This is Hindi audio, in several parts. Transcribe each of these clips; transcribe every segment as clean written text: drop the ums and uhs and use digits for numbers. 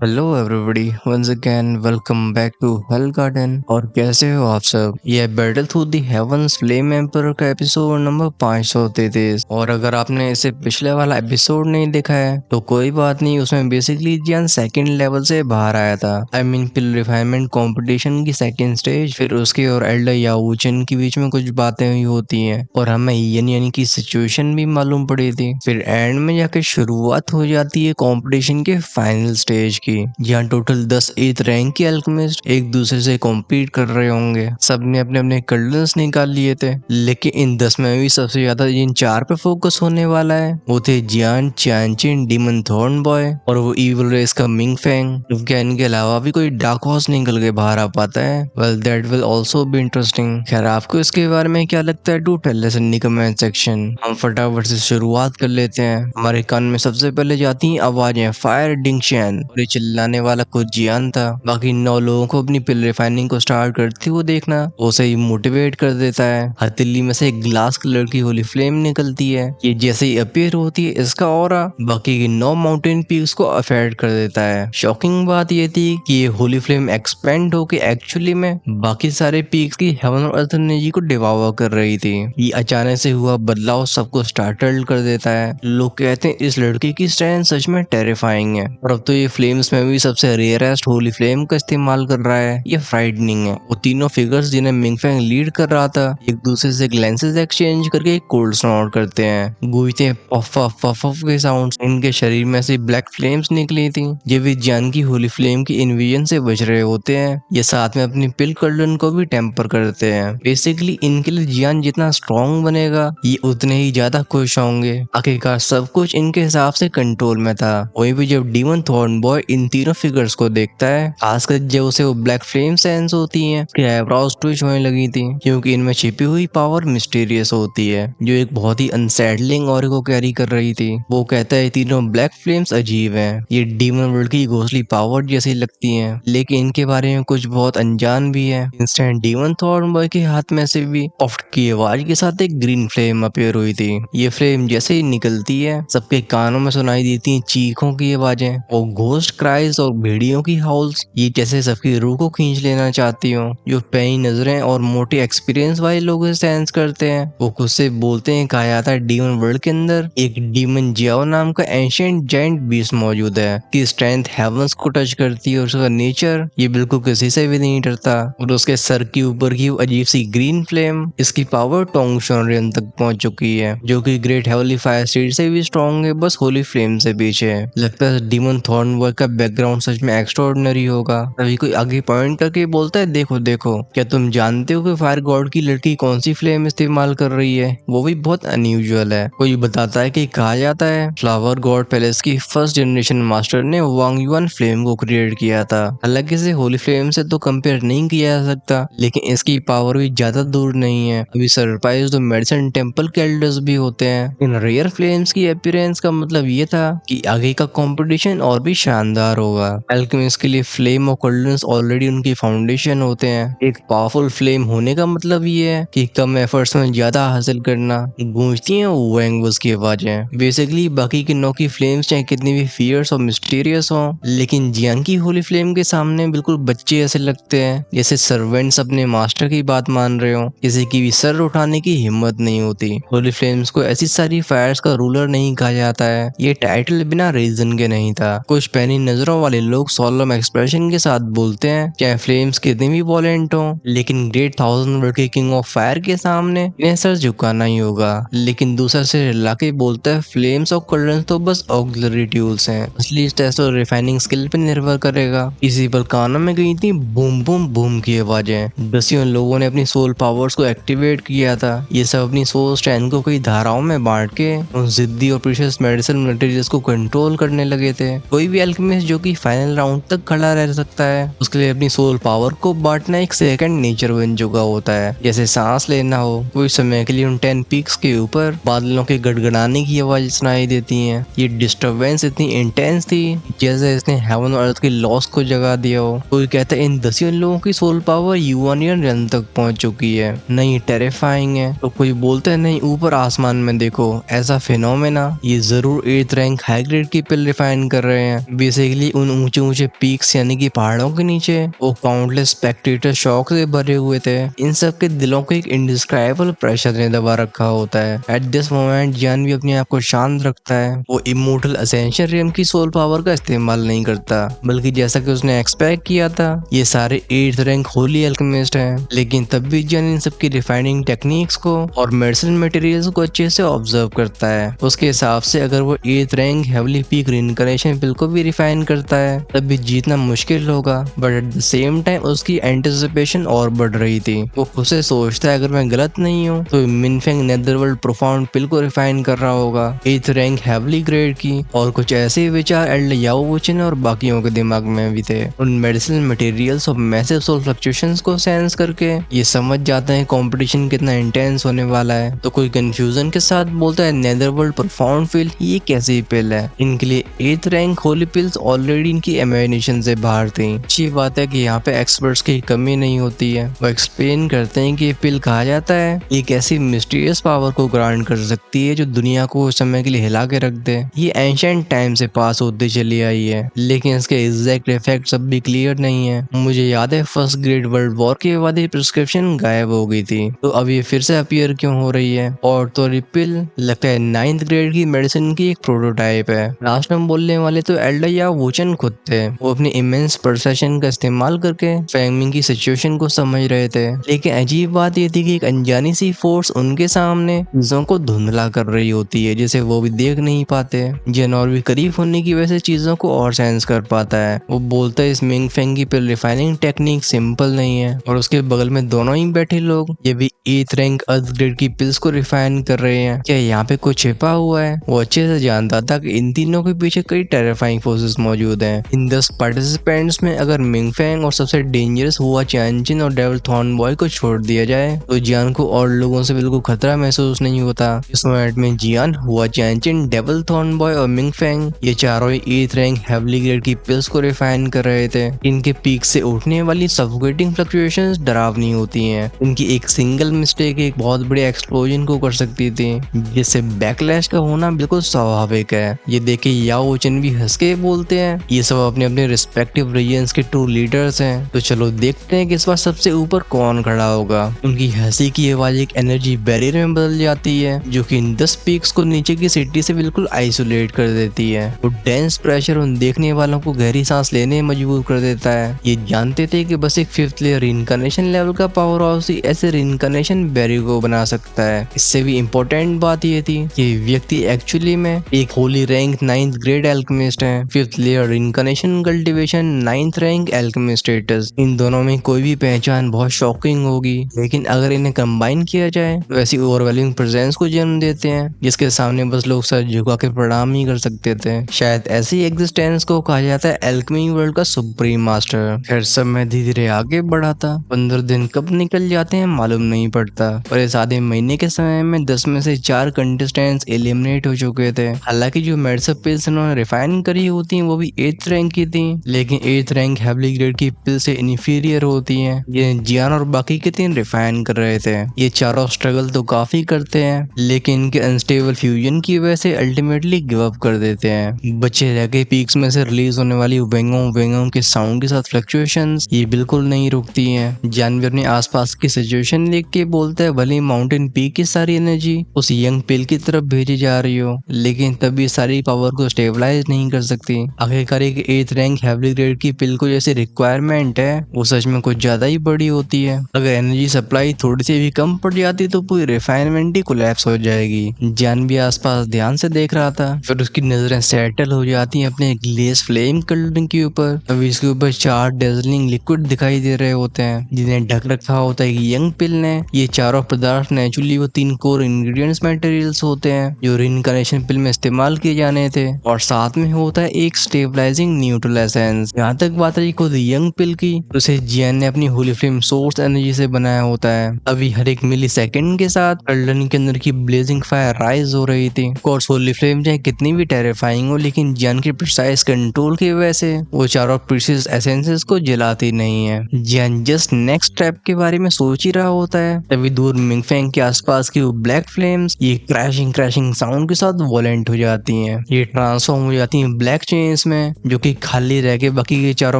Hello everybody, once again welcome back to hell garden. और कैसे हो आप सब। ये battle through the heavens flame emperor का एपिसोड नंबर 533। और अगर आपने इसे पिछले वाला एपिसोड नहीं देखा है तो कोई बात नहीं, उसमें बेसिकली जियान सेकंड लेवल से बाहर आया था। I mean pill refinement competition की सेकंड स्टेज। फिर उसके और एल्डर यावूचन के बीच में कुछ बातें हुई होती हैं और हमें यानी की सिचुएशन भी मालूम पड़ी थी। फिर एंड में जाके शुरुआत हो जाती है कंपटीशन के फाइनल स्टेज की, जहाँ टोटल 10 8 रैंक के अल्केमिस्ट एक दूसरे से कॉम्पीट कर रहे होंगे। सबने अपने अपने कलर्स निकाल लिए थे, लेकिन इन 10 में भी सबसे ज्यादा जिन 4 पे फोकस होने वाला है वो थे जियान चैनचिन, डीमन थॉर्न बॉय और वो इविल रेस का मिंग फेंग। क्या इनके अलावा भी कोई डार्क हॉर्स निकल के बाहर आ पाता है? Well that will also be interesting. खैर, आपको इसके बारे में क्या लगता है? Do tell us in the comment section. हम फटाफट से शुरुआत कर लेते हैं। हमारे कान में सबसे पहले जाती हैं आवाजें फायर डिंगशन, और ये चिल्लाने वाला खुद जियान था। बाकी 9 लोगों को अपनी पिल रिफाइनिंग को स्टार्ट करते हुए देखना उसे ही मोटिवेट कर देता है। हथेली में से एक ग्लास कलर की होली फ्लेम निकलती है। ये जैसे ही अपीयर होती है, इसका ऑरा बाकी की 9 माउंटेन पीक्स को अफेक्ट कर देता है। शॉकिंग बात ये थी कि ये होली फ्लेम एक्सपेंड होके एक्चुअली में बाकी सारे पीक्स की हेवन और अर्थ एनर्जी को डिवावर कर रही थी। ये अचानक से हुआ बदलाव सबको स्टार्टल्ड कर देता है। लोग कहते हैं इस लड़के की स्ट्रेंथ सच में टेरिफाइंग है। और अब तो ये फ्लेम्स में भी सबसे रेयरेस्ट होली फ्लेम का इस्तेमाल कर रहा है। ये फ्राइटनिंग है। वो तीनों फिगर्स जिन्हें मिंगफेंग लीड कर रहा था, एक दूसरे से ग्लैंसेस एक्सचेंज करके एक कोल्ड स्नॉट करते हैं। गूंजते हैं पफ पफ पफ पफ के साउंड्स। इनके शरीर में से ब्लैक फ्लेम्स निकली थी। ये भी जान की होली फ्लेम की इन्विजन से बच रहे होते हैं। ये साथ में अपनी पिल कर्डन को भी टेम्पर करते हैं। बेसिकली इनके लिए जियान जितना स्ट्रॉन्ग बनेगा, ये उतने ही ज्यादा खुश होंगे। आखिरकार सब कुछ इनके हिसाब से कंट्रोल में था। वहीं भी जब डीमन थॉर्न बॉय इन तीनों फिगर्स को देखता है, खासकर जब उसे वो ब्लैक फ्लेम सेंस होती है, उसकी आईब्रोज ट्विच होने लगी थी, क्योंकि इनमें छिपी हुई पावर मिस्टीरियस होती है जो एक बहुत ही अनसेटलिंग और को कैरी कर रही थी। वो कहता है तीनों ब्लैक फ्लेम्स अजीब हैं, ये डीमन वर्ल्ड की घोसली पावर जैसी लगती हैं, लेकिन इनके बारे में कुछ बहुत अनजान भी है। इंस्टेंट डीमन थॉर्न बॉय के हाथ में से भी ऑफ्ट की आवाज के साथ एक ग्रीन फ्लेम अपीयर हुई थी। ये फ्लेम जैसे ही निकलती है, सबके कानों में सुनाई देती हैं चीखों की आवाजें और घोस्ट क्राइज और भेड़ियों की हाउल्स। ये जैसे सबकी रूह को खींच लेना चाहती हो। जो पैनी नजरें और मोटे एक्सपीरियंस वाले लोग सेंस करते हैं, वो खुद से बोलते हैं कहा जाता है डीमन वर्ल्ड के अंदर एक डीमन जियाओ नाम का एंशिएंट जायंट बीस्ट मौजूद है। की स्ट्रेंथ हेवंस को टच करती है और उसका नेचर ये बिल्कुल किसी से भी नहीं डरता। और उसके सर के ऊपर की अजीब सी ग्रीन फ्लेम, इसकी पावर टोंग शोनरियन तक पहुंच चुकी है, जो कि ग्रेट हेवनली फायर स्टेट से भी स्ट्रॉन्ग है, बस होली फ्लेम से पीछे है। लगता है डीमन थॉर्न बॉय का बैकग्राउंड सच में एक्स्ट्राऑर्डिनरी होगा। तभी कोई आगे पॉइंट करके बोलता है देखो देखो, क्या तुम जानते हो कि फायर गॉड की लड़की कौन सी फ्लेम इस्तेमाल कर रही है? वो भी बहुत अनयूजुअल है। कोई बताता है कि कहा जाता है फ्लावर गॉड पैलेस की फर्स्ट जनरेशन मास्टर ने वांग युआन फ्लेम को क्रिएट किया था। हालांकि इसे होली फ्लेम से तो कंपेयर नहीं किया जा सकता, लेकिन इसकी पावर भी ज्यादा दूर नहीं है। अभी सरप्राइज तो मेडिसिन टेम्पल के एल्डर्स भी होते हैं। इन रेयर फ्लेम्स की अपीयरेंस का मतलब ये था कि आगे का कंपटीशन और भी शानदार होगा। अल्केमिस्ट के लिए फ्लेम और कोल्डनेस ऑलरेडी उनकी फाउंडेशन होते हैं। एक पावरफुल फ्लेम होने का मतलब ये है कि कम एफर्ट्स में ज्यादा हासिल करना। गूंजती हैं वैंगबस की आवाजें। बेसिकली बाकी के 9 की फ्लेम्स चाहे कितनी भी फियर्स और मिस्टीरियस हो, लेकिन जियांग की होली फ्लेम के सामने बिल्कुल बच्चे ऐसे लगते हैं, जैसे सर्वेंट्स अपने मास्टर की बात मान रहे हो। किसी की भी सर उठाने की हिम्मत नहीं होती। होली फ्लेम्स को ऐसी सारी फायर्स का रूलर नहीं कहा जाता है। ये टाइटल बिना रीजन के नहीं था। कुछ पैनी नजरों वाले लोग सोलम एक्सप्रेशन के साथ बोलते हैं चाहे फ्लेम्स कितनी भी वॉलेंट हो, लेकिन ग्रेट थाउजेंड वर्ल्ड के किंग ऑफ फायर के सामने इन्हें सर झुकाना ही होगा। लेकिन दूसरा से लाके बोलता है फ्लेम्स और कोल्डन्स तो बस ऑक्सिलरी टूल्स हैं, असली टेस्ट और रिफाइनिंग स्किल पे निर्भर करेगा। इसी पर कानों में गई थी बूम बूम बूम की आवाजें। दसियों लोगों ने अपनी सोल पावर्स को एक्टिवेट किया था। ये सब अपनी सोल स्ट्रेंथ को कई धाराओं में बांट के उन जिद्दी और प्रीशियस मेडिसिन मटेरियल्स को कंट्रोल करने लगे थे। कोई भी अल्केमिस्ट जो कि फाइनल राउंड तक खड़ा रह सकता है, उसके लिए अपनी सोल पावर को बांटना एक सेकंड नेचर बन चुका होता है। जैसे सांस लेना हो, कुछ समय के लिए उन 10 पीक्स के ऊपर बादलों के गड़गड़ाने की आवाज सुनाई देती है। ये डिस्टर्बेंस इतनी इंटेंस थी जैसे इसने हेवन और अर्थ के लॉस को जगा दिया हो। कोई कहता है इन दसियों लोगों की सोल पावर यूआनियन रन तक पहुंच चुकी है। नहीं टेरिफाइंग है। तो कोई बोलते हैं नहीं ऊपर आसमान में देखो, ऐसा फिनोमेना ये जरूर 8th रैंक हाई ग्रेड की पिल रिफाइन कर रहे हैं। बेसिकली बेसिकली उन ऊंचे ऊंचे पीक्स यानी कि पहाड़ों के नीचे वो काउंटलेस स्पेक्टेटर शौक से भरे हुए थे। इन सब के दिलों को एक इंडिस्क्राइबल प्रेशर ने दबा रखा होता है। एट दिस मोमेंट जियान भी अपने आप को शांत रखता है। वो इमोर्टल असेंशियल रेम की सोल पावर का इस्तेमाल नहीं करता, बल्कि जैसा कि उसने एक्सपेक्ट किया था, ये सारे 8th रैंक होली अल्केमिस्ट हैं। लेकिन तब भी जियान इन सबकी रिफाइनिंग टेक्निक्स को और मेडिसिन मटेरियल्स को अच्छे से ऑब्जर्व करता है। उसके हिसाब से अगर वो 8th रैंक हेवली पीक रिइंकार्नेशन पिल को भी रिफाइन करता है तब भी जीतना मुश्किल होगा। But at the same time उसकी एंटिसिपेशन और बढ़ रही थी। वो खुद से सोचता है अगर मैं गलत नहीं हूँ तो मिनफेंग नेदरवर्ल्ड प्रोफाउंड पिल को रिफाइन कर रहा होगा 8th रैंक हेवली ग्रेड की। और कुछ ऐसे विचार एल्ड याओ वुचिन और बाकियों के दिमाग में भी थे। उन मेडिसिन मटेरियल्स और मैसिव सोल फ्लक्चुएशंस को सेंस करके ये समझ जाते हैं कंपटीशन कितना इंटेंस होने वाला है। तो कोई कंफ्यूजन के साथ बोलता है नेदरवर्ल्ड प्रोफाउंड पिल ये कैसी पिल है। इनके लिए 8th rank Holi pills already इनकी इमेजिनेशन से बाहर थी। अच्छी बात है कि यहाँ पे एक्सपर्ट्स की कमी नहीं होती है। वो एक्सप्लेन करते हैं कि ये पिल कहा जाता है एक ऐसी मिस्टीरियस पावर को ग्रांट कर सकती है जो दुनिया को उस समय के लिए हिला के रख दे। ये एंशिएंट टाइम से पास होती चली आई है, लेकिन इसके एग्जैक्ट इफेक्ट्स अब भी क्लियर नहीं है। मुझे याद है फर्स्ट ग्रेट वर्ल्ड वॉर के बाद ये प्रिस्क्रिप्शन गायब हो गई थी, तो अब ये फिर से अपीयर क्यों हो रही है। और तो ये पिल लगता है 9th ग्रेड की मेडिसिन की एक प्रोटोटाइप है। लास्ट में बोलने वाले तो एल्डर या वुचन खुद थे। वो अपनी इमेंस परसेप्शन का इस्तेमाल करके फैंगमिंग की सिचुएशन को समझ रहे थे। लेकिन अजीब बात ये थी कि एक अनजानी सी फोर्स उनके सामने चीजों को धुंधला कर रही होती है, जिसे वो भी देख नहीं पाते। जिन और भी करीब होने की वजह से चीजों को और सेंस कर पाता है। वो बोलता है इस मिंगफेंग की पिल रिफाइनिंग टेक्निक सिंपल नहीं है। और उसके बगल में दोनों ही बैठे लोग ये भी 8th रैंक अर्थ ग्रेड की पिल्स को रिफाइन कर रहे हैं। क्या यहाँ पे कुछ छिपा हुआ है? वो अच्छे से जानता था कि इन तीनों के पीछे कई टेरिफाइंग फोर्सेस मौजूद हैं। इन 10 पार्टिसिपेंट्स में अगर मिंगफेंग और सबसे डेंजरस हुआ चैनचिन और डेविल थॉर्न बॉय को छोड़ दिया जाए तो जियान को और लोगों से बिल्कुल खतरा महसूस नहीं होता। इस मोमेंट में जियान, हुआ चैनचिन, डेविल थॉर्न बॉय और मिंगफेंग ये चारों ही 8th रैंक हेवली ग्रेड की पिल्स को रिफाइन कर रहे थे। इनके पीक से उठने वाली सफोकेटिंग फ्लक्चुएशंस डरावनी होती हैं। इनकी एक सिंगल मिस्टेक एक बहुत बड़े एक्सप्लोजन को कर सकती थी, जिससे बैकलैश का होना बिल्कुल स्वाभाविक है। ये देखे याओ वुचिन भी हंस के बोलते हैं ये सब अपने अपने रिस्पेक्टिव रीजन्स के ट्रू लीडर्स हैं। तो चलो देखते हैं कि इस बार सबसे ऊपर कौन खड़ा होगा। उनकी हंसी की आवाज एक एनर्जी बैरियर में बदल जाती है जो कि इन 10 पीक्स को नीचे की सिटी से बिल्कुल आइसोलेट कर देती है। वो डेंस प्रेशर उन देखने वालों को गहरी सांस लेने में मजबूर कर देता है। ये जानते थे कि बस एक 5th लेयर रिइंकार्नेशन लेवल का पावर हाउस ही ऐसे रिइंकार्नेशन बैरियर को बना सकता है। इससे भी इम्पोर्टेंट बात ये थी कि व्यक्ति एक्चुअली में एक Holi rank 9th grade alchemist है। 5th layer reincarnation cultivation 9th rank alchemist status, इन दोनों में कोई भी पहचान बहुत शॉकिंग होगी। लेकिन अगर इन्हें कंबाइन किया जाए तो ऐसी ओवरवेलमिंग प्रेजेंस को जन्म देते हैं जिसके सामने बस लोग सर झुका के प्रणाम ही कर सकते थे। शायद ऐसी एग्जिस्टेंस को कहा जाता है एल्केमी वर्ल्ड का सुप्रीम मास्टर। खैर सब मैं धीरे धीरे आगे बढ़ा था। 15 दिन कब निकल जाते हैं मालूम नहीं पड़ता, और इस आधे महीने के समय में 10 में से 4 कंटेस्टेंट्स एलिमिनेट हो चुके थे। हालांकि जो मेडिसिन पिल्स उन्होंने रिफाइन करी होती हैं वो भी 8th रैंक की थी, लेकिन 8th रैंक हेवली ग्रेड की पिल से इन्फीरियर होती हैं। ये जियान और बाकी के 3 रिफाइन कर रहे थे। ये चारों स्ट्रगल तो काफी करते हैं, लेकिन इनके अनस्टेबल फ्यूजन की वजह से अल्टीमेटली गिव अप कर देते हैं। बच्चे रह गए पीक्स में से रिलीज होने वाली वेंगों के साउंड के साथ फ्लक्चुएशंस ये बिल्कुल नहीं रुकती हैं। जानवर ने आसपास की सिचुएशन देख के बोलता है भले माउंटेन पीक की सारी एनर्जी उस यंग पिल की तरफ भेजी जा रही हो, लेकिन तभी सारी पावर को स्टेबलाइज नहीं कर सकती। आखिरकार एक 8th रैंक हेवली ग्रेड की पिल को जैसे रिक्वायरमेंट है वो सच में कुछ ज्यादा ही बड़ी होती है। अगर एनर्जी सप्लाई थोड़ी सी भी कम पड़ जाती तो पूरी रिफाइनमेंट ही कोलैप्स हो जाएगी। जान भी आसपास ध्यान से देख रहा था, फिर उसकी नजरें सेटल हो जाती हैं अपने ग्लेस फ्लेम कलरिंग के ऊपर। अभी इसके ऊपर 4 डेजलिंग लिक्विड दिखाई दे रहे होते हैं जिन्हें ढक रखा होता है यंग पिल ने। ये चारों पदार्थ नेचुरली वो 3 कोर इंग्रेडिएंट्स मटेरियल्स होते हैं जो रिइंकार्नेशन पिल में इस्तेमाल किए जाने थे, और साथ में होता है एक स्टेबलाइजिंग न्यूट्रल एसेंस। यहाँ तक बात है खुद यंग पिल की, उसे जियान ने अपनी होली फ्लेम सोर्स एनर्जी से बनाया होता है। अभी हर एक मिली सेकेंड के साथ कर्लन के अंदर की ब्लेजिंग फायर राइज हो रही थी। कोर्स होली फ्लेम चाहे कितनी भी टेरिफाइंग हो, लेकिन जियान के प्रिसाइज कंट्रोल की वजह से वो चारों प्रीशियस एसेंसेस को जलाती नहीं है। जियान जस्ट नेक्स्ट स्टेप के बारे में सोच ही रहा होता है, तभी दूर मिंगफेंग के आसपास की वो ब्लैक फ्लेम्स ये क्रैशिंग साउंड के साथ वॉलेंट हो जाती हैं। ये ट्रांसफॉर्म हो जाती हैं ब्लैक चेन प्लेन्स में जो कि खाली रह के बाकी के चारों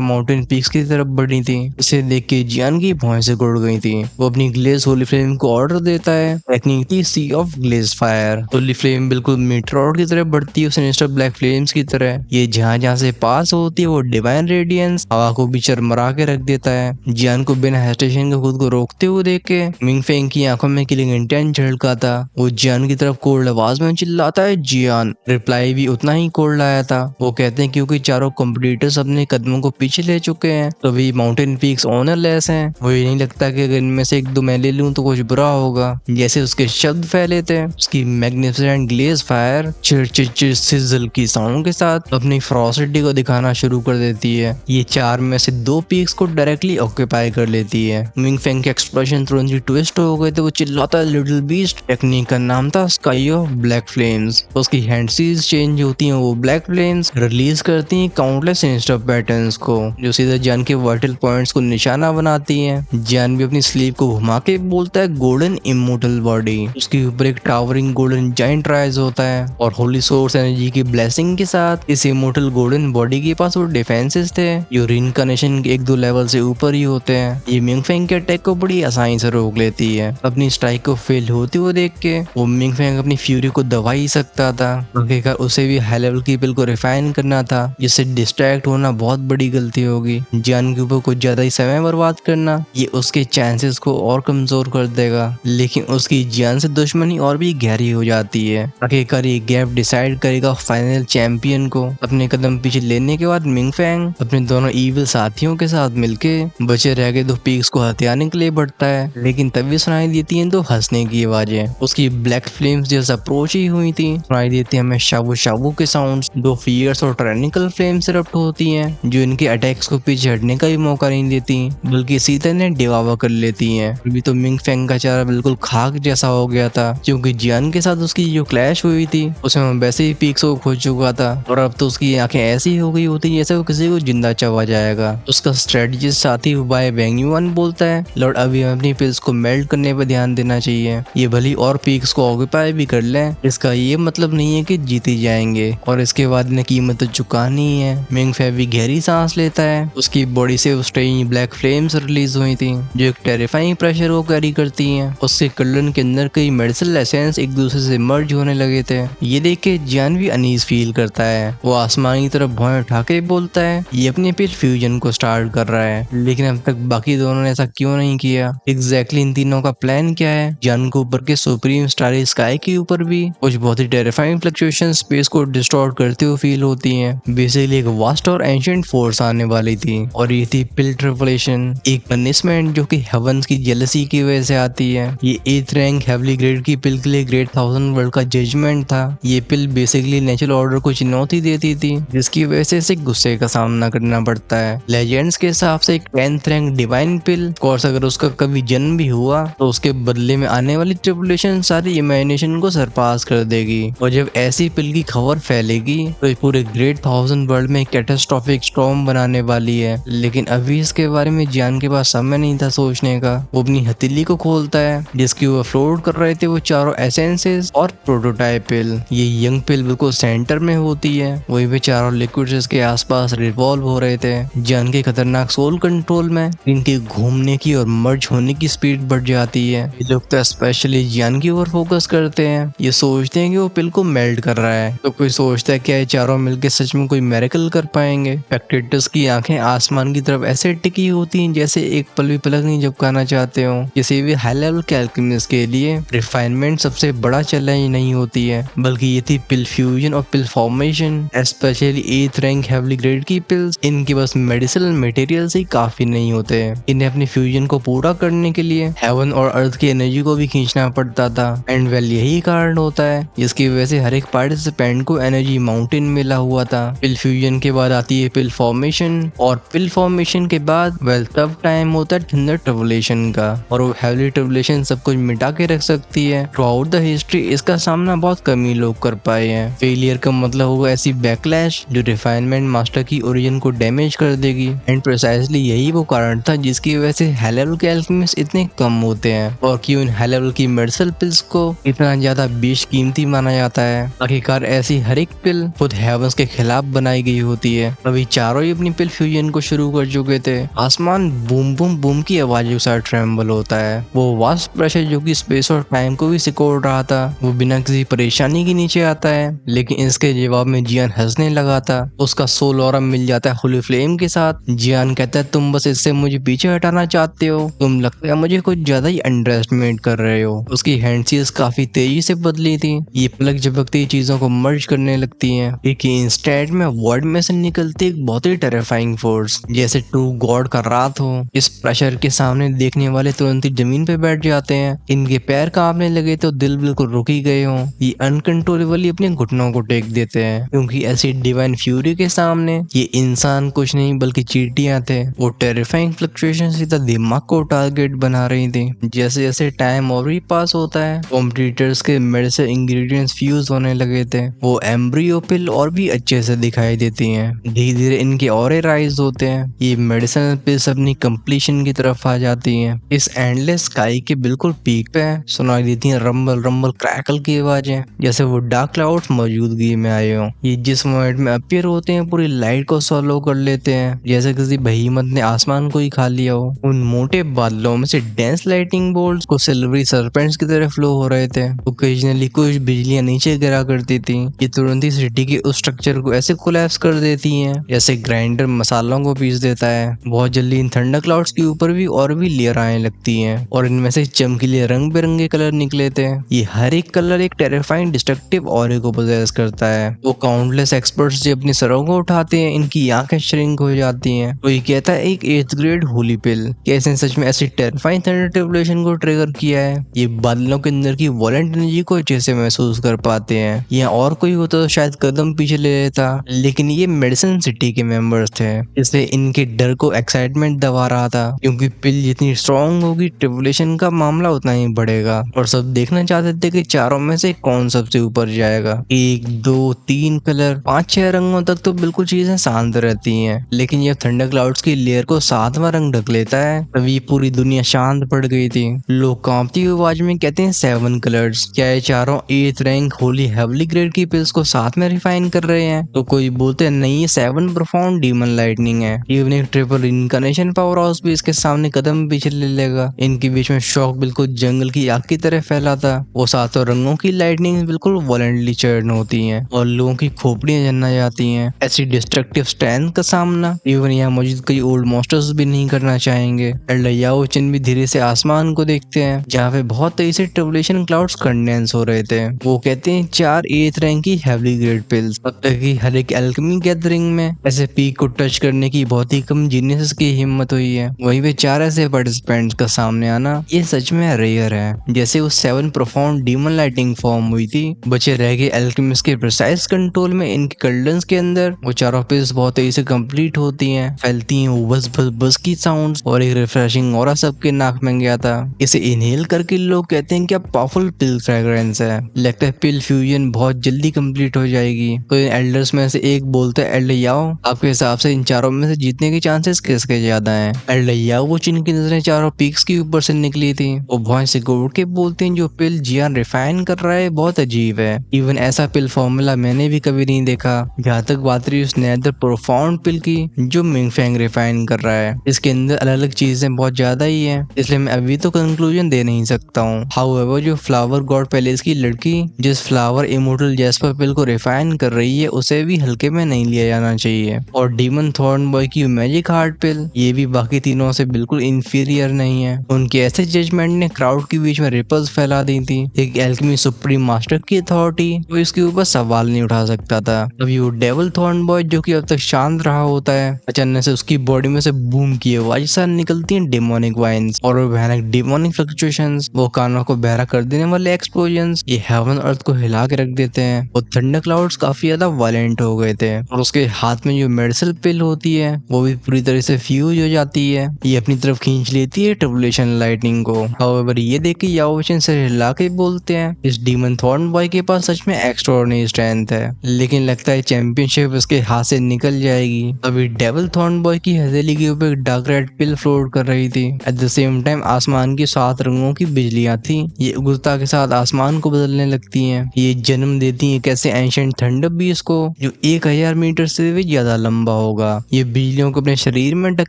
माउंटेन पीक्स की तरफ बढ़ी थी। इसे देख के जियान की भौहें से गुड़ गई थी। वो अपनी ग्लेज होली फ्लेम को ऑर्डर देता है। टेक्निक थी sea of glaze fire. Holy flame बिल्कुल मीटरॉड की तरह बढ़ती है सिनिस्टर ब्लैक फ्लेम्स की तरह। ये जहाँ से पास होती है वो डिवाइन रेडियंस हवा को भी चरमरा के रख देता है। जियान को बिना हेजिटेशन के खुद को रोकते हुए देख के मिंग फेंग की आंखों में किलिंग इंटेंट झलकाता। वो जियान की तरफ कोल्ड आवाज में चिल्लाता है जियान। रिप्लाई भी उतना ही कोल्ड आया था। वो कहते हैं क्योंकि चारों कॉम्पिटिटर्स अपने कदमों को पीछे ले चुके हैं तो भी माउंटेन पीक्स ऑनरलेस हैं। मुझे नहीं लगता कि अगर इनमें से एक दो मैं ले लूं तो कुछ बुरा होगा। जैसे उसके शब्द फैले थे उसकी मैग्निफिसेंट ग्लेज फायर चिर चिर चिर सिजल की साउंड के साथ अपनी फ्रोसिटी को दिखाना शुरू कर देती है। ये चार में से दो पीक्स को डायरेक्टली ऑक्यूपाई कर लेती है। मिंग फेंग के एक्सप्रेशन तुरंत ही ट्विस्ट हो गए थे। वो चिल्लाता है लिटिल बीस्ट। टेक्निक का नाम था स्काई ऑफ ब्लैक फ्लेम्स। उसकी हैंडसीज चेंज होती हैं। वो ब्लैक फ्लेम्स रिलीज करती हैं काउंटलेस सिनिस्टर पैटर्न्स को जो सीधा जियान के वाइटल पॉइंट्स को निशाना बनाती हैं। जियान भी अपनी स्लीव को घुमा के बोलता है गोल्डन इमोर्टल बॉडी। उसके ऊपर एक टावरिंग गोल्डन जाइंट राइज होता है और होली सोर्स एनर्जी की ब्लेसिंग के साथ इस इमोर्टल गोल्डन बॉडी के पास वो डिफेंसेस थे जो रीइंकार्नेशन के एक दो लेवल से ऊपर ही होते हैं। ये मिंग फेंग के अटैक को बड़ी आसानी से रोक लेती है। अपनी स्ट्राइक को फेल होते हुए देख के वो मिंग फेंग अपनी फ्यूरी को दबा ही सकता था। आखिरकार उसे भी हाई लेवल की पिल को रिफाइन करना था जिससे डिस्ट्रैक्ट होना बहुत बड़ी गलती होगी। जियान के ऊपर कुछ ज्यादा ही समय बर्बाद करना ये उसके चांसेस को और कमजोर कर देगा। लेकिन उसकी जियान से दुश्मनी और भी गहरी हो जाती है। आखिरकार ये गैप डिसाइड करेगा फाइनल चैंपियन को। अपने कदम पीछे लेने के बाद मिंग फेंग अपने दोनों ईविल साथियों के साथ मिलके बचे रह गए दो पीक्स को हथियाने के लिए बढ़ता है। लेकिन तभी सुनाई देती हैं तो हंसने की आवाजें। उसकी ब्लैक फ्लेम्स जैसा अप्रोच ही हुई थी। सुनाई देती है हमें शाबू शाबू के साउंड्स। दो फियर्स और ट्रेनिकल फ्लेम्स इरप्ट होती हैं जो इनके अटैक्स को पीछे हटने का भी मौका नहीं देती बल्कि सीधे ने डिवावा कर लेती हैं। अभी तो मिंग फेंग का चेहरा बिल्कुल खाक जैसा हो गया था क्योंकि जियान के साथ उसकी जो क्लैश हुई थी उसमें वो वैसे ही पीक्स को खो चुका था और अब तो उसकी आंखें ऐसी हो गई होती जैसे वो किसी को जिंदा चबा जाएगा। उसका स्ट्रेटजिस्ट साथी बाय वेंगयुआन बोलता है लॉर्ड अभी हमें अपनी पिल्स को मेल्ट करने पर ध्यान देना चाहिए। ये भली और पीक्स को ऑक्यूपाई भी कर लें इसका ये मतलब नहीं है कि जीती जाएंगे और इसके बाद इन्हें कीमत तो चुकानी है। मिंग फेंग भी गहरी सांस लेता है। उसकी बॉडी से स्ट्रेंज ब्लैक फ्लेम्स रिलीज हुई थी जो एक टेरिफाइंग प्रेशर को कैरी करती हैं। उसके कल्लन के अंदर कई मेडिसिनल एसेंस एक दूसरे से मर्ज होने लगे थे। ये देख के जियान भी अनीज फील करता है। वो आसमान की तरफ भौहें उठा के बोलता है ये अपने पिल फ्यूजन को स्टार्ट कर रहा है लेकिन अब तक बाकी दोनों ने ऐसा क्यों नहीं किया। एग्जैक्टली इन तीनों का प्लान क्या है। जियान को ऊपर के सुप्रीम स्टारी स्काई के ऊपर भी कुछ बहुत ही टेरिफाइंग फ्लक्चुएशन स्पेस को डिस्टॉर्ट करते हुए फील होती हैं। बेसिकली एक वास्ट और एंशिएंट फोर्स आने वाली थी और ये थी पिल ट्रिबुलेशन, एक पनिशमेंट जो कि हेवंस की जेलसी की वजह से आती है। ये 8th रैंक हेवली ग्रेड की पिल के लिए ग्रेट 1000 वर्ल्ड का जजमेंट था। ये पिल बेसिकली नेचुरल ऑर्डर को चुनौती देती थी जिसकी वजह से इसे गुस्से का सामना करना पड़ता है। लेजेंड्स के हिसाब से एक 10th रैंक डिवाइन पिल कोर्स अगर उसका कभी जन्म भी हुआ तो उसके बदले में आने वाली ट्रिबुलेशन सारी इमेजिनेशन को सरपास कर देगी और जब ऐसी पिल की खबर फैलेगी तो पूरे ग्रेट 1000 वर्ल्ड में कैटास्ट्रोफिक स्टॉर्म बनाने वाली है। लेकिन अभी इसके बारे में जियान के पास समय नहीं था सोचने का। वो अपनी हथेली को खोलता है जिसकी वो फ्लोट कर रहे थे वो चारों एसेंसेस और प्रोटोटाइप पिल। ये यंग पिल बिल्कुल सेंटर में होती है। वही पे चारों लिक्विड्स इसके आसपास रिवॉल्व हो रहे थे। जियान के खतरनाक सोल कंट्रोल में इनके घूमने की और मर्ज होने की स्पीड बढ़ जाती है। ये लोग तो स्पेशली जियान की ओर फोकस करते हैं। ये सोचते हैं कि वो पिल को मेल्ट कर रहा है तो कोई सोचता है क्या ये चारों मिलकर सच में कोई मिरेकल कर पाएंगे। स्पेक्टेटर्स की आंखें आसमान की तरफ ऐसे टिकी होती हैं जैसे एक पल भी पलक नहीं झपकाना चाहते हो। किसी भी हाई लेवल के अल्केमिस्ट के लिए रिफाइनमेंट सबसे बड़ा चैलेंज नहीं होती है बल्कि ये थी पिल फ्यूजन और pill formation. Specially 8th rank heavenly grade की पिल्स इनके पास मेडिसिनल मटेरियल से काफी नहीं होते। इन्हें अपनी फ्यूजन को पूरा करने के लिए हेवन और अर्थ की एनर्जी को भी खींचना पड़ता था एंड वेल यही कारण होता है जिसकी वजह से हर एक पार्टिसिपेंट को एनर्जी माउंटेन मिला हुआ था। पिल फ्यूजन के बाद आती है पिल फॉर्मेशन और पिल फॉर्मेशन के बाद वेल तब टाइम होता है थंडर ट्रिबुलेशन का और वो हेवली ट्रिबुलेशन सब कुछ मिटा के रख सकती है। थ्रू आउट द हिस्ट्री इसका सामना बहुत कम ही लोग कर पाए हैं। फेलियर का मतलब होगा ऐसी बैकलैश जो रिफाइनमेंट मास्टर की ओरिजिन को डैमेज कर देगी एंड प्रिसाइसली यही वो कारण था जिसकी वजह से हाई लेवल के अल्केमिस्ट इतने कम होते हैं और क्यों इन हाई लेवल की मेडिसिनल पिल्स को इतना ज्यादा बेशकीमती माना जाता है। आखिरकार ऐसी हर एक पिल खुद हेवंस के खिलाफ बनाई गई होती है। अभी चारों ही अपनी पिल फ्यूजन को शुरू कर चुके थे। आसमान बूम बूम बूम की आवाजों के साथ ट्रेम्बल होता है। वो वास्ट प्रेशर जो कि स्पेस और टाइम को भी सिकोड़ रहा था, वो बिना किसी परेशानी के नीचे आता है। लेकिन इसके जवाब में जियान हंसने लगा था। उसका सोल ऑरा मिल जाता है होली फ्लेम के साथ। जियान कहता है, तुम बस इससे मुझे पीछे हटाना चाहते हो, तुम लगता है मुझे कुछ ज्यादा ही अंडर एस्टिमेट कर रहे हो। उसकी हैंडसीज काफी तेजी से बदली थी। ये पलक झपकती चीजों को मर्ज करने लगती हैं। एक इंस्टेंट में वर्ड में से निकलती एक बहुत ही टेरिफाइंग फोर्स, जैसे ट्रू गॉड का रात हो। इस प्रेशर के सामने देखने वाले तुरंत ही जमीन पे बैठ जाते हैं। इनके पैर कांपने लगे तो दिल बिल्कुल रुक ही गए हों। ये अनकंट्रोलेबली अपने घुटनों को टेक देते हैं, क्योंकि ऐसी डिवाइन फ्यूरी के सामने ये इंसान कुछ नहीं बल्कि चींटियां थे। वो टेरिफाइंग फ्लक्चुएशन सीधा दिमाग को टारगेट बना रही थी। जैसे जैसे टाइम और भी पास होता है, कॉम्पिटिटर्स के मेडिसिन इंग्रेडिएंट्स फ्यूज होने लगे थे। वो एम्ब्रियो पिल और भी अच्छे से दिखाई देती हैं। धीरे धीरे इनके ऑरे राइज होते हैं। ये मेडिसिन पिल्स अपनी कंप्लीशन की तरफ आ जाती हैं। इस एंडलेस स्काई के बिल्कुल पीक पे सुनाई देती हैं रंबल रंबल क्रैकल की आवाजें, जैसे वो डार्क क्लाउड्स मौजूदगी में आए हों। ये जिस मोमेंट में अपीयर होते हैं पूरी लाइट को सॉलो कर लेते हैं, जैसे किसी बहीमत ने आसमान को ही खा लिया हो। उन मोटे बादलों में से डेंस लाइटिंग बोल्ट्स को सिल्वरी सरपेंट्स की तरह फ्लो हो रहे थे। ओकेजनली कुछ बिजलियां नीचे गिरा करती थी। ये तुरंत ही सिटी के उस स्ट्रक्चर को ऐसे कोलैप्स कर देती हैं जैसे ग्राइंडर मसालों को पीस देता है। बहुत जल्दी इन थंडर क्लाउड्स के ऊपर भी और भी लेयर आने लगती हैं और इनमें से चमकीले रंग बिरंगे कलर निकले थे। ये हर एक कलर एक टेरिफाइंग डिस्ट्रक्टिव ऑरे को पोजेस करता है। वो काउंटलेस एक्सपर्ट्स जो अपनी सरों को उठाते हैं, इनकी आंखें श्रिंक हो जाती हैं। कोई कहता है एक 8th ग्रेड होली पिल, कैसे सच में ऐसी टेरिफाइंग थंडर ट्रिबुलेशन को ट्रिगर किया है। ये बादलों के अंदर की वॉलेंट एनर्जी को अच्छे से महसूस कर पाते हैं। यहाँ और कोई होता तो शायद कदम पीछे ले लेता, लेकिन ये मेडिसिन सिटी के मेंबर्स थे, इसलिए इनके डर को एक्साइटमेंट दबा रहा था, क्योंकि पिल जितनी स्ट्रॉन्ग होगी ट्रिबुलेशन का मामला उतना ही बढ़ेगा। और सब देखना चाहते थे कि चारों में से कौन सबसे ऊपर जाएगा। 1 2 3 कलर 5 6 रंगों तक तो बिल्कुल चीजें शांत रहती हैं, लेकिन जब थंडर क्लाउड्स की लेयर को 7वां रंग ढक लेता है, तभी पूरी दुनिया शांत पड़ गई थी। लोग कांपती हुई आवाज में कहते हैं 7 कलर्स। क्या ये चारों 8th rank Holi heavily grade की पिल्स को साथ में रिफाइन कर रहे हैं? तो कोई बोलते हैं नहीं, ये 7 प्रोफाउंड डीमन लाइटनिंग है। इवन एक ट्रिपल इनकार्नेशन पावर हाउस भी इसके सामने कदम पीछे ले लेगा। इनके बीच में शौक बिल्कुल जंगल की आग की तरह फैला था। वो 7 रंगों की लाइटनिंग बिल्कुल वॉलेंटली चर्न होती हैं और लोगों की खोपड़ियां जलना जाती हैं। ऐसी डिस्ट्रक्टिव स्ट्रेंथ का सामना इवन यहाँ मौजूद कई ओल्ड मास्टर्स भी नहीं करना चाहेंगे। एल्डर याओ चिन भी धीरे से आसमान को देखते हैं, जहाँ पे बहुत तेजी से ट्रिबुलेशन क्लाउड्स कंडेंस हो रहे थे। वो कहते हैं 4 8th रैंक की हेवली ग्रेड पिल्स। अब तक की हर एक एल्केमी गैदरिंग में ऐसे पीक को टच करने की बहुत ही कम जीनियस की हिम्मत हुई है। वहीं पे 4 ऐसे पार्टिसिपेंट्स का सामने आना ये सच में रेयर है। जैसे वो 7 प्रोफाउंड डीमन लाइटिंग फॉर्म हुई थी, बचे रह गए एल्केमिस्ट के प्रिसाइज कंट्रोल में। इनके कर्डन्स के अंदर वो चारों पिल्स बहुत तेजी से कंप्लीट होती हैं, फैलती हैं वो बस बस बस की साउंड्स, और एक रिफ्रेशिंग ऑरा सबके नाक में गया था। इसे इनहेल करके लोग कहते हैं क्या पावरफुल पिल फ्रेग्रेंस है। लगता है पिल फ्यूजन बहुत जल्दी कंप्लीट हो जाएगी। तो इन एल्डर्स में से एक बोलता है, एल्डर याओ आपके हिसाब से इन चारों में से जीतने के चांसेस किसके ज्यादा हैं? एल्डर याओ वो जिनकी नजरें चारों पीक्स के ऊपर से निकली थी, वो बहुत से गोड़ के बोलते हैं जो पिल जियान रिफाइन कर रहा है बहुत अजीब है। इवन ऐसा पिल फॉर्मूला मैंने भी कभी नहीं देखा। जहाँ तक बात रही उस नेदर प्रोफाउंड पिल की जो मिंगफेंग रिफाइन कर रहा है, इसके अंदर अलग अलग चीजें बहुत ज्यादा ही है, इसलिए मैं अभी तो कंक्लूजन दे नहीं सकता हूँ। हाउएवर जो फ्लावर गॉड पैलेस की लड़की जिस फ्लावर इमोर्टल जैस्पर पिल को रिफाइन कर रही है, उसे भी हल्के में नहीं लिया जाना चाहिए। और डीमन थॉर्न बॉय की मैजिक हार्ट पिल, ये भी बाकी तीनों से बिल्कुल इंफीरियर नहीं है। उनके ऐसे जजमेंट ने क्राउड के बीच में रिपल्स फैला दी थी। एक एल्केमी सुप्रीम मास्टर की अथॉरिटी वो इसके ऊपर सवाल नहीं उठा सकता था। अभी वो डेविल थॉर्न बॉय जो कि अब तक शांत रहा होता है, अचानक से उसकी बॉडी में से बूम की आवाज सा निकलती है डेमोनिक वाइन्स और वो भयानक डेमोनिक फ्लक्चुएशंस, वो कानों को बहरा कर देने वाले एक्सप्लोजंस, ये हेवन अर्थ को हिला के रख देते हैं। वो थंडर क्लाउड्स काफी ज्यादा वायलेंट हो गए थे और उसके हाथ में जो मेडिसिन पिल होती है वो भी पूरी तरह से फ्यूज हो जाती है। ये अपनी तरफ खींच लेती है ट्रिबुलेशन लाइटनिंग को। हाउएवर ये देख के याओ चिन से हिला के बोलते हैं, इस डीमन थॉर्न बॉय के पास सच में एक्स्ट्राऑर्डिनरी स्ट्रेंथ है, लेकिन लगता है चैंपियनशिप उसके हाथ से निकल जाएगी। अभी डेविल थॉर्न बॉय की हथेली के ऊपर डार्क रेड पिल फ्लोट कर रही थी। एट द सेम टाइम आसमान की 7 रंगों की बिजलियां थी, ये उग्रता के साथ आसमान को बदलने लगती हैं। ये जन्म देती हैं कैसे एंशिएंट थंडर बीस्ट को, जो 1000 मीटर से भी ज्यादा लंबा होगा। ये बिजलियों को अपने शरीर में ढक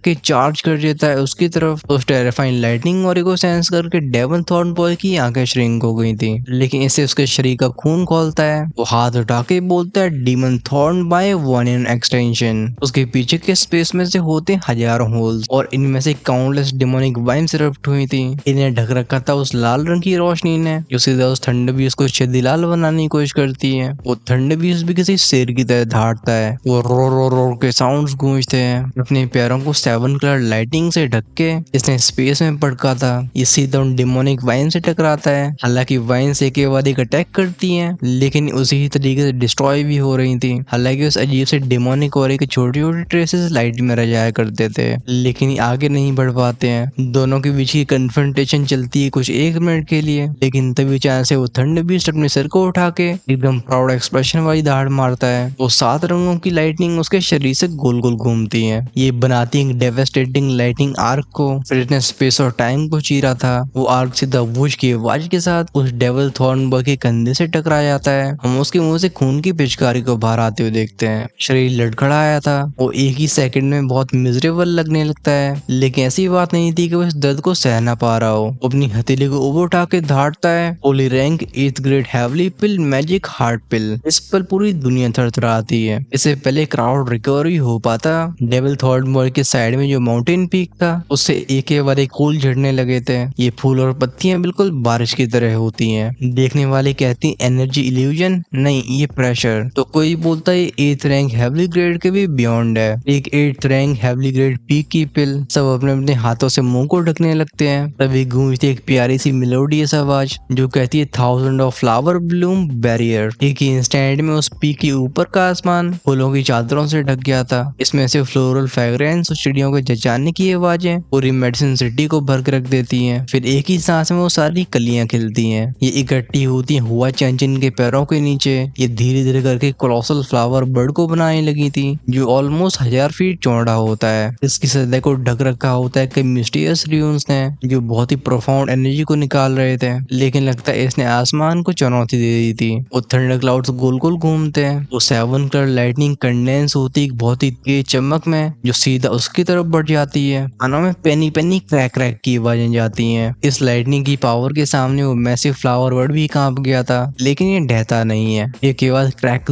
के चार्ज कर देता है उसकी तरफ। उस टेरिफाइंग लाइटनिंग और को सेंस करके डेवन थॉर्नबॉय की आंखें श्रिंक हो गई थी, लेकिन इससे उसके शरीर का खून खोलता है। वो हाथ उठा के बोलता है, डीमन थॉर्नबॉय 1 इन एक्सटेंशन। उसके पीछे के स्पेस में से होते हजारों होल्स और इनमें से काउंटलेस डिमोनिक वाइन्स इरप्ट हुई थी। इन्हें ढक रखा था उस लाल रंग की रोशनी ने, जो सीधा उस थंडरबीस्ट को शदिलाल बनाने की कोशिश करती है। वो थंडरबीस्ट भी किसी शेर की तरह धाड़ता है। वो रो रो रो के साउंड्स गूंजते हैं। अपने पैरों को 7 कलर लाइटिंग से ढक के इसने स्पेस में पड़का था। ये सीधा उन डिमोनिक वाइन से टकराता है। हालांकि वाइन्स एक के बाद एक अटैक करती हैं, लेकिन उसी तरीके से डिस्ट्रॉय भी हो रही थी। हालांकि उस अजीब से डिमोनिक और के छोटे छोटे ट्रेसेस लाइट में रह जाया करते थे, लेकिन आगे नहीं बढ़ पाते हैं। दोनों के बीच की कन्फ्रंटेशन चलती है कुछ 1 मिनट के लिए, लेकिन तभी अचानक से वो थंडरबीस्ट अपने सर को उठा के एकदम प्राउड एक्सप्रेशन वाली दहाड़ मारता है। वो 7 रंगों की लाइटनिंग उसके शरीर से गोल गोल घूमती है। ये बनाती है डेवास्टेटिंग लाइटनिंग आर्क को। फिर इसने स्पेस और टाइम को चीरा था। वो आर्क सीधा वुश की आवाज के साथ उस डेविल थॉर्नबॉय के कंधे से टकरा जाता है। हम उसके मुंह से खून की पिचकारी को बाहर आते हुए देखते हैं। शरीर लड़खड़ाया था। वो एक ही सेकंड में बहुत मिजरेबल लगने लगता है, लेकिन ऐसी बात नहीं थी कि वो इस दर्द को सह ना पा रहा हो। अपनी हथेली को ऊपर उठा के धाड़ता है, holy rank 8th grade heavenly pill magic heart pill. इस पर पूरी दुनिया थरथराती है। इससे पहले क्राउड रिकवरी हो पाता, डेविल थॉर्नबॉय के साइड में जो माउंटेन पीक था उससे एक के बाद एक फूल झड़ने लगे थे। ये फूल और पत्तियां बिल्कुल बारिश की तरह होती हैं। देखने वाले कहती एनर्जी इल्यूजन, नहीं ये प्रेशर। तो कोई बोलता है 8th रैंक हैवली ग्रेड के भी बियॉन्ड है। एक 8th rank heavily grade peak की पिल। सब अपने अपने हाथों से मुंह को ढकने लगते हैं। तभी गूंजती एक प्यारी सी मेलोडियस आवाज जो कहती है 1000 ऑफ फ्लावर ब्लूम बैरियर। एक ही इंस्टेंट में उस पीक के ऊपर का आसमान फूलों की चादरों से ढक गया था। इसमें से फ्लोरल फ्रेग्रेंस और चिड़ियों के चहचहाने की आवाजें पूरी मेडिसिन सिटी को भर के रख देती हैं। फिर एक ही सांस में वो सारी कलियां खिलती हैं। ये इकट्ठी होती हैं हुआ चैंचिन के पैरों के नीचे। ये धीरे धीरे करके कोलोसल फ्लावर बर्ड को बनाने लगी थी, जो ऑलमोस्ट 1000 फीट चौड़ा होता है। इसकी सतह को ढक रखा होता है कई मिस्टीरियस र्यून्स ने, जो बहुत ही प्रोफाउंड एनर्जी को निकाल रहे थे, लेकिन लगता है इसने आसमान को चुनौती दे दी थी। वो थंडर क्लाउड्स गोल गोल घूमते हैं। वो 7 कलर लाइटनिंग कंडेंस होती एक बहुत ही तेज चमक में, जो सीधा उसकी तरफ बढ़ जाती है। कानों में पेनी पेनी क्रैक क्रैक की आवाजें जाती हैं। इस लाइटनिंग की पावर के सामने वो मैसिव फ्लावर बर्ड भी कांप गया था, लेकिन ये डहता नहीं है। ये केवल क्रैक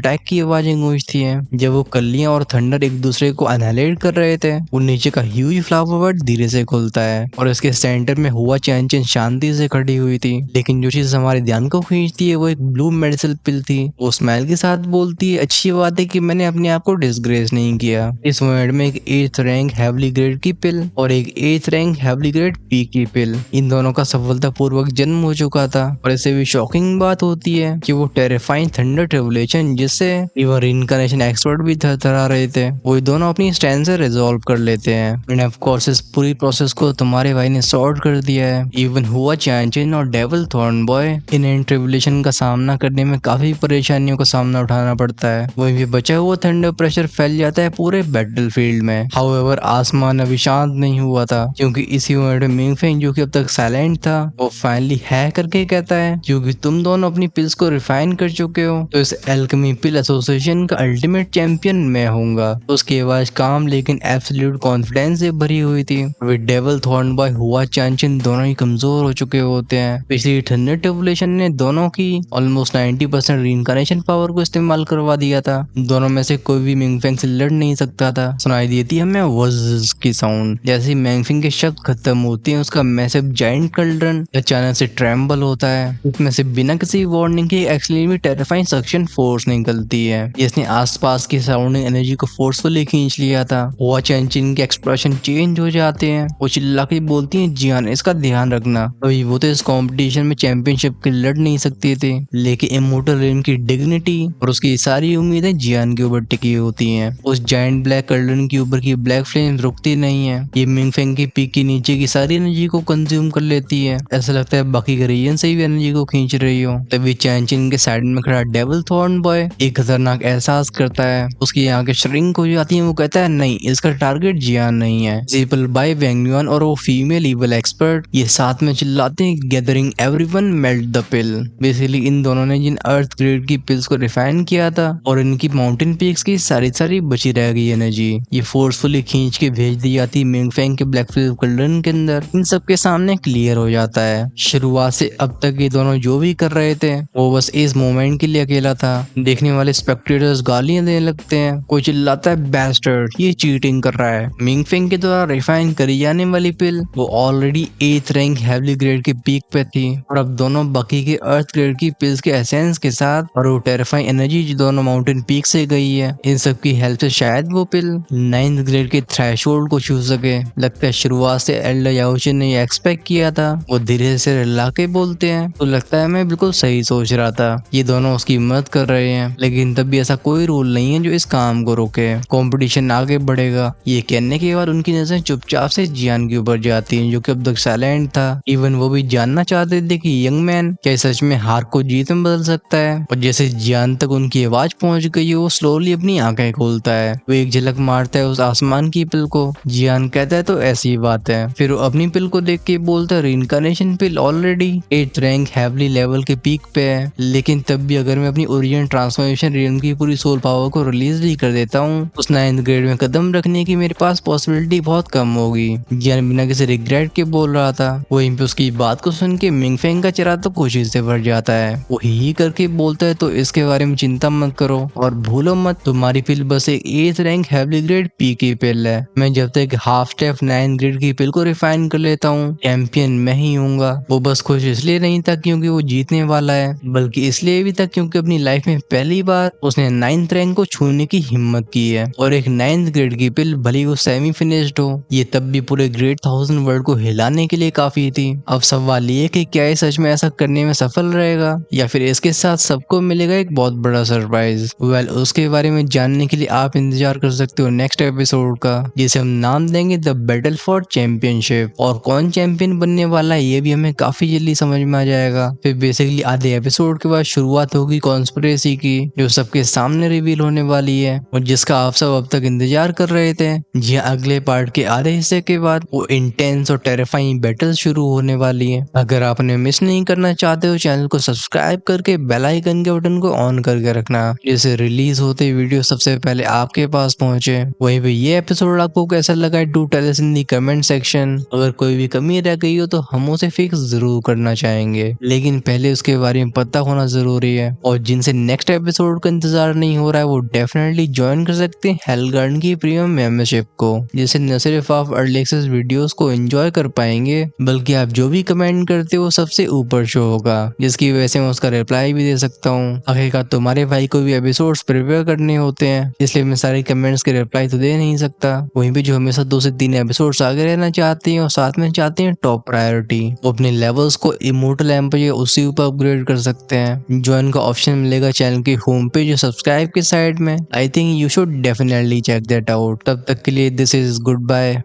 टैक की आवाजें गूंजती हैं। जब वो कलियां और थंडर एक दूसरे को अनहाइलेट कर रहे थे, वो नीचे का ह्यूज फ्लावर बर्ड धीरे से खुलता है और इसके सेंटर में हुआ चैंचन शांति से खड़ी हुई थी। लेकिन जो चीज हमारे ध्यान को खींचती है वो एक ब्लू मेडिसिन पिल थी। वो स्माइल के साथ बोलती है, अच्छी बात है कि मैंने अपने आप को डिसग्रेस नहीं किया। इस मोमेंट में एक 8th रैंक हैवली ग्रेड की पिल और एक 8th rank heavily grade P की पिल, इन दोनों का सफलतापूर्वक जन्म हो चुका था। और इससे भी शॉकिंग बात होती है कि वो टेरिफाइंग थंडर ट्रिबुलेशन, जिससे इवन इनकार्नेशन एक्सपर्ट भी थरथरा रहे थे, वो दोनों अपनी स्टैंड से रिजॉल्व कर लेते हैं। एंड ऑफ कोर्स इस पूरी प्रोसेस को तुम्हारे भाई ने सॉर्ट कर दिया है। इवन हुआ चैंचिन और डेविल थॉर्नबॉय इन ट्रिबुलेशन का सामना करने में काफी परेशानियों का सामना उठाना पड़ता है। वहीं भी बचा हुआ थंडर प्रेशर फैल जाता है पूरे बैटलफील्ड में। हाउएवर आसमान अभी शांत नहीं हुआ था, क्योंकि इसी मोमेंट में मिंगफेंग, जो कि अब तक साइलेंट था, वो फाइनली है करके कहता है, क्योंकि तुम दोनों अपनी पिल्स को रिफाइन कर चुके हो, तो इस एल्केमी पिल एसोसिएशन का अल्टीमेट चैंपियन मैं होऊंगा। उसकी आवाज काम लेकिन एब्सोल्यूट कॉन्फिडेंस से भरी हुई थी। वे डेविल थॉर्नबॉय हुआ चैंचिन दोनों ही कमजोर हो चुके होते हैं। पिछली थंडर ट्रिबुलेशन ने दोनों की ऑलमोस्ट 90% रीइंकार्नेशन पावर को इस्तेमाल करवा दिया था। दोनों में से कोई भी मिंगफेंग से लड़ नहीं सकता था। सुनाई दी थी हमें वज़ की साउंड। जैसे मिंगफेंग के शब्द खत्म होते हैं, उसका मैसिव जायंट कल्ड्रन अचानक से ट्रेम्बल होता है। उसमें से बिना किसी वार्निंग के एक्सट्रीमली टेरिफाइंग सक्शन फोर्स निकलती है, जिसने आसपास की सराउंडिंग एनर्जी को फोर्सफुली खींच लिया था। हुआ चैंचिन के एक्सप्रेशन चेंज हो जाते हैं। वो चिल्ला के बोलती है, जियान इसका ध्यान रखना। अभी वो तो इस कंपटीशन में चैंपियनशिप के लड़ नहीं सकते थे, लेकिन इमोर्टल रेन की डिग्निटी और उसकी सारी उम्मीदें जियान के ऊपर टिकी होती हैं। उस जायंट ब्लैक कल्डन के ऊपर की ब्लैक फ्लेम रुकती नहीं है। ये मिंगफेंग की पीक के नीचे की सारी एनर्जी को कंज्यूम कर लेती है। ऐसा लगता है बाकी के रीजन से भी एनर्जी को खींच रही हो। तभी चैंचिन के साइड में खड़ा डेविल थॉर्नबॉय एक खतरनाक एहसास करता है। उसकी आंखें श्रिंक हो जाती हैं। वो कहता है, नहीं, इसका टारगेट जियान नहीं है। जीपल बाय वेंगयुआन और वो फीमेल इवल एक्सपर्ट ये साथ में चिल्लाते हैं, gathering everyone melt the pill. Basically इन दोनों ने जिन अर्थ ग्रेड की पिल्स को रिफाइन स्कैन किया था और इनकी माउंटेन पीक्स की सारी बची रह गई एनर्जी ये फोर्सफुली खींच के भेज दी जाती मिंगफेंग के ब्लैक फ्लिप कल्डरन के अंदर। इन सब के सामने क्लियर हो जाता है शुरुआत से अब तक ये दोनों जो भी कर रहे थे वो बस इस मोमेंट के लिए अकेला था। देखने वाले स्पेक्टेटर्स गालियां देने लगते हैं, कोई चिल्लाता है बैस्टर्ड ये चीटिंग कर रहा है। मिंगफेंग के द्वारा रिफाइन करी जाने वाली पिल वो already 8th rank heavenly grade के पीक पे थी और अब दोनों बाकी के अर्थ ग्रेड की पिल्स के एसेंस के साथ और वो टेरिफाइंग एनर्जी जो दोनों माउंटेन पीक से गई है इन सब की हेल्प से शायद वो पिल 9th ग्रेड के थ्रेशोल्ड को छू सके। लगता है शुरुआत से एल्डर याओचिन ने ये एक्सपेक्ट किया था। वो धीरे से रिला के बोलते हैं तो लगता है मैं बिल्कुल सही सोच रहा था, ये दोनों उसकी मदद कर रहे हैं लेकिन तब भी ऐसा कोई रूल नहीं है जो इस काम को रोके। कंपटीशन आगे बढ़ेगा ये कहने के बाद उनकी नजर चुपचाप से जियान के ऊपर जाती है जो कि अब तक साइलेंट था। इवन वो भी जानना चाहते थे कि यंग मैन क्या सच में हार को जीत में बदल सकता है। और जैसे जियान तक उनकी आवाज पहुंच गई है वो स्लोली अपनी आंखें खोलता है। वो एक झलक मारता है उस आसमान की पिल को। जियान कहता है तो ऐसी बात है। फिर वो अपनी पिल को देख के बोलता है reincarnation pill already 8th rank heavenly level के पीक पे है लेकिन तब भी अगर मैं अपनी ओरिजिनल ट्रांसफॉर्मेशन रियम की पूरी सोल पावर को रिलीज भी कर देता हूँ उस 9th ग्रेड में कदम रखने की मेरे पास पॉसिबिलिटी बहुत कम होगी। जियान बिना किसी रिग्रेट के बोल रहा था। वहीं पे उसकी बात को सुन के मिंगफेंग का चेहरा तो खुशी से भर जाता है। वो ही करके बोलता है तो इसके बारे में चिंता मत करो और भूलो मत तुम्हारी पिल बस एक 8th rank heavenly grade P की पिल है। मैं जब तक हाफ स्टेप 9th ग्रेड की पिल को रिफाइन कर लेता हूँ चैंपियन मैं ही हूँगा। वो बस खुश इसलिए नहीं था क्योंकि वो जीतने वाला है बल्कि इसलिए भी था क्योंकि अपनी लाइफ में पहली बार उसने 9th रैंक को छूने की हिम्मत की है। और एक 9th ग्रेड की पिल भली वो सेमी फिनिश्ड हो ये तब भी पूरे ग्रेट 1000 वर्ल्ड को हिलाने के लिए काफी थी। अब सवाल ये कि क्या ये सच में ऐसा करने में सफल रहेगा या फिर इसके साथ सबको मिलेगा एक बहुत बड़ा सरप्राइज। वेल उसके बारे में जानने के लिए आप इंतजार कर सकते हो नेक्स्ट एपिसोड का जिसे हम नाम देंगे द बैटल फॉर चैंपियनशिप। और कौन चैंपियन बनने वाला है ये भी हमें काफी जल्दी समझ में आ जाएगा। फिर बेसिकली आधे एपिसोड के बाद शुरुआत होगी कॉन्स्पिरेसी की जो सबके सामने रिवील होने वाली है और जिसका आप सब अब तक इंतजार कर रहे थे। जी हाँ, अगले पार्ट के आधे हिस्से के बाद वो इंटेंस और टेरिफाइंग बैटल शुरू होने वाली है। अगर आपने मिस नहीं करना चाहते हो चैनल को सब्सक्राइब करके बेल आइकन के बटन को ऑन करके रखना जिससे रिलीज होते वीडियो सबसे पहले आपके पास पहुंचे। वहीं पे ये एपिसोड आपको कैसा लगा do tell us in the comment section. अगर कोई भी कमी रह गई हो तो हम उसे फिक्स जरूर करना चाहेंगे लेकिन पहले उसके बारे में पता होना जरूरी है। और जिनसे नेक्स्ट एपिसोड का इंतजार नहीं हो रहा है वो डेफिनेटली ज्वाइन कर सकते हैं हेलगार्डन की प्रीमियम मेंबरशिप को जिससे न सिर्फ आप अर्ली एक्सेस वीडियोस को एंजॉय कर पाएंगे बल्कि आप जो भी कमेंट करते हो सबसे ऊपर शो होगा जिसकी वजह से मैं उसका रिप्लाई भी दे सकता हूँ। आखिरकार तुम्हारे भाई को भी एपिसोड्स प्रिपेयर करने होते हैं इसलिए मैं सारे कमेंट्स के रिप्लाई तो दे नहीं सकता। वहीं पे जो हमेशा 2 से 3 एपिसोड्स आगे रहना चाहते हैं और साथ में चाहते हैं टॉप प्रायोरिटी वो अपने लेवल्स को इमोर्टल एम्पर या उसी ऊपर अपग्रेड कर सकते हैं। ज्वाइन का ऑप्शन मिलेगा चैनल की होम पेज या सब्सक्राइब के साइड में। I think you should definitely check that out. तब तक के लिए दिस इज गुड बाय।